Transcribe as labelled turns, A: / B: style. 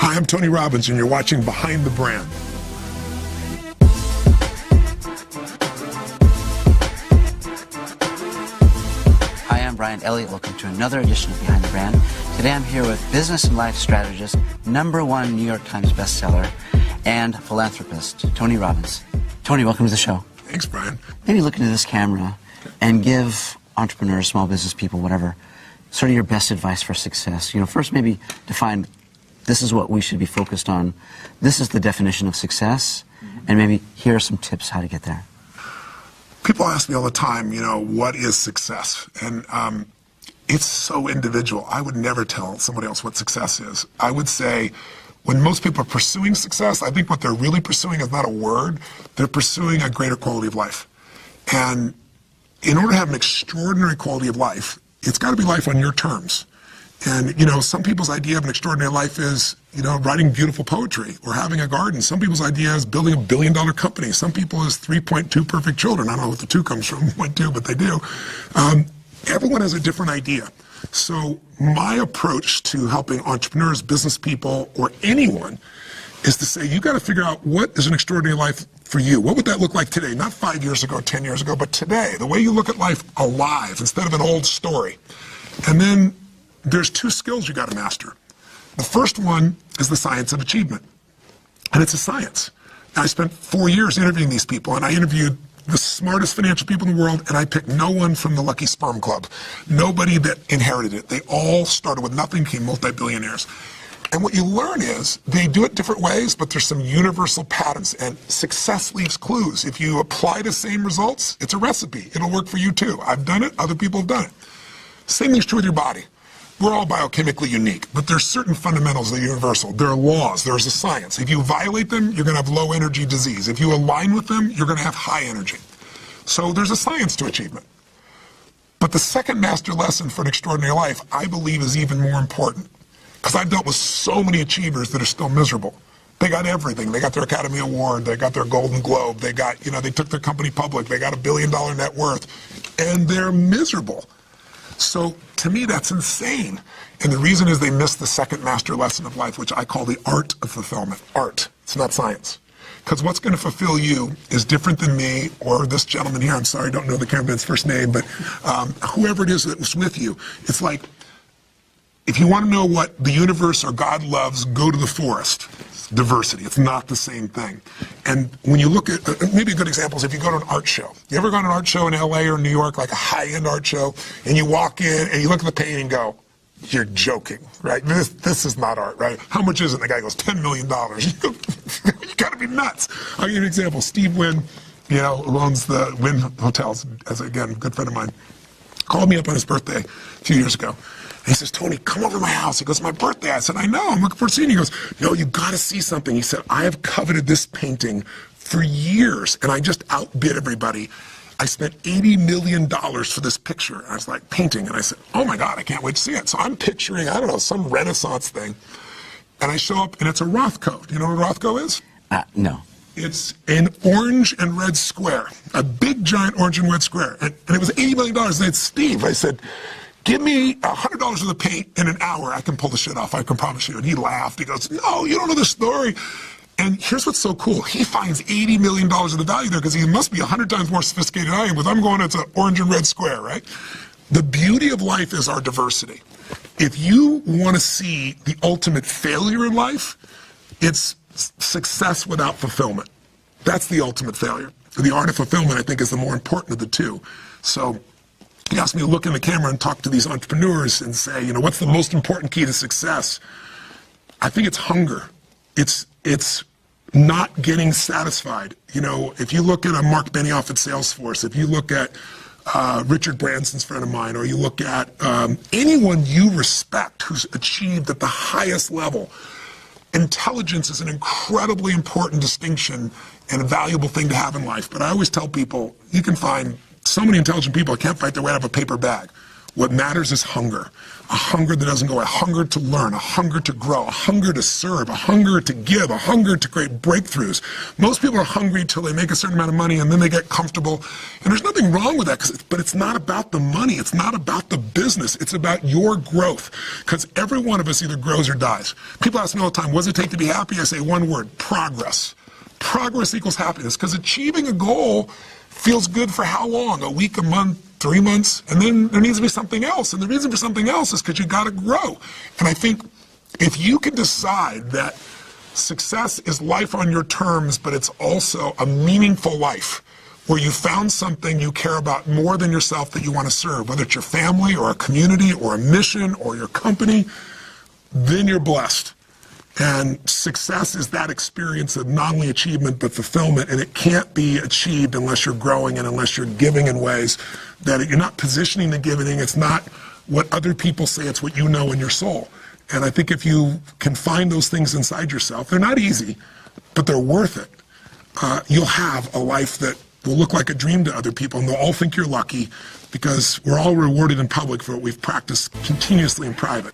A: Hi, I'm Tony Robbins, and you're watching Behind the Brand.
B: Hi, I'm Brian Elliott. Welcome to another edition of Behind the Brand. Today I'm here with business and life strategist, #1 New York Times bestseller, and philanthropist, Tony Robbins. Tony, welcome to the show.
A: Thanks, Brian.
B: Maybe look into this camera and give entrepreneurs, small business people, whatever, sort of your best advice for success. First maybe define, this is what we should be focused on. This is the definition of success, and maybe here are some tips how to get there.
A: People ask me all the time, what is success? And it's so individual. I would never tell somebody else what success is. I would say when most people are pursuing success, I think what they're really pursuing is not a word. They're pursuing a greater quality of life. And in order to have an extraordinary quality of life, it's got to be life on your terms. And, some people's idea of an extraordinary life is, writing beautiful poetry or having a garden. Some people's idea is building $1 billion company. Some people is 3.2 perfect children. I don't know what the 2 comes from, 0.2, but they do. Everyone has a different idea. So my approach to helping entrepreneurs, business people, or anyone is to say, you got to figure out what is an extraordinary life for you. What would that look like today? Not 5 years ago, 10 years ago, but today. The way you look at life alive instead of an old story. And then there's 2 skills you got to master. The first one is the science of achievement. And it's a science. And I spent 4 years interviewing these people, and I interviewed the smartest financial people in the world, and I picked no one from the Lucky Sperm Club. Nobody that inherited it. They all started with nothing, became multi-billionaires. And what you learn is they do it different ways, but there's some universal patterns, and success leaves clues. If you apply the same results, it's a recipe. It'll work for you too. I've done it, other people have done it. Same thing's true with your body. We're all biochemically unique, but there's certain fundamentals that are universal. There are laws, there's a science. If you violate them, you're going to have low energy disease. If you align with them, you're going to have high energy. So there's a science to achievement. But the second master lesson for an extraordinary life, I believe, is even more important. Because I've dealt with so many achievers that are still miserable. They got everything. They got their Academy Award, they got their Golden Globe, they got, they took their company public, they got $1 billion net worth, and they're miserable. So to me, that's insane. And the reason is they missed the second master lesson of life, which I call the art of fulfillment. Art. It's not science. Because what's going to fulfill you is different than me or this gentleman here. I'm sorry, I don't know the cameraman's first name, but whoever it is that was with you. It's like, if you want to know what the universe or God loves, go to the forest. It's diversity. It's not the same thing. And when you look at, maybe a good example is if you go to an art show. You ever gone to an art show in LA or New York, like a high-end art show, and you walk in and you look at the painting and go, you're joking, right? This is not art, right? How much is it? And the guy goes, $10 million. You got to be nuts. I'll give you an example. Steve Wynn, who owns the Wynn Hotels, as again, a good friend of mine, called me up on his birthday a few years ago. And he says, Tony, come over to my house. He goes, it's my birthday. I said, I know, I'm looking forward to seeing you. He goes, no, you got to see something. He said, I have coveted this painting for years, and I just outbid everybody. I spent $80 million for this picture. I was like, painting. And I said, oh my God, I can't wait to see it. So I'm picturing, I don't know, some Renaissance thing. And I show up, and it's a Rothko. Do you know what a Rothko is?
B: No.
A: It's an orange and red square, a big, giant orange and red square. And it was $80 million. And it's Steve. I said, give me $100 worth of paint in an hour. I can pull the shit off. I can promise you. And he laughed. He goes, no, you don't know the story. And here's what's so cool. He finds $80 million of the value there because he must be 100 times more sophisticated than I am. With I'm going, it's an orange and red square, right? The beauty of life is our diversity. If you want to see the ultimate failure in life, it's success without fulfillment. That's the ultimate failure. The art of fulfillment, I think, is the more important of the two. So he asked me to look in the camera and talk to these entrepreneurs and say, what's the most important key to success? I think it's hunger. It's not getting satisfied. If you look at a Mark Benioff at Salesforce, if you look at Richard Branson's friend of mine, or you look at anyone you respect who's achieved at the highest level, intelligence is an incredibly important distinction and a valuable thing to have in life. But I always tell people, you can find so many intelligent people that can't fight their way out of a paper bag. What matters is hunger. A hunger that doesn't go away, a hunger to learn, a hunger to grow, a hunger to serve, a hunger to give, a hunger to create breakthroughs. Most people are hungry till they make a certain amount of money and then they get comfortable. And there's nothing wrong with that, but it's not about the money. It's not about the business. It's about your growth. Because every one of us either grows or dies. People ask me all the time, what does it take to be happy? I say one word, progress. Progress equals happiness. Because achieving a goal feels good for how long? A week, a month, 3 months, and then there needs to be something else. And the reason for something else is because you got to grow. And I think if you can decide that success is life on your terms, but it's also a meaningful life where you found something you care about more than yourself that you want to serve, whether it's your family or a community or a mission or your company, then you're blessed. And success is that experience of not only achievement but fulfillment, and it can't be achieved unless you're growing and unless you're giving in ways that you're not positioning the giving. It's not what other people say, it's what you know in your soul. And I think if you can find those things inside yourself, they're not easy, but they're worth it. You'll have a life that will look like a dream to other people, and they'll all think you're lucky because we're all rewarded in public for what we've practiced continuously in private.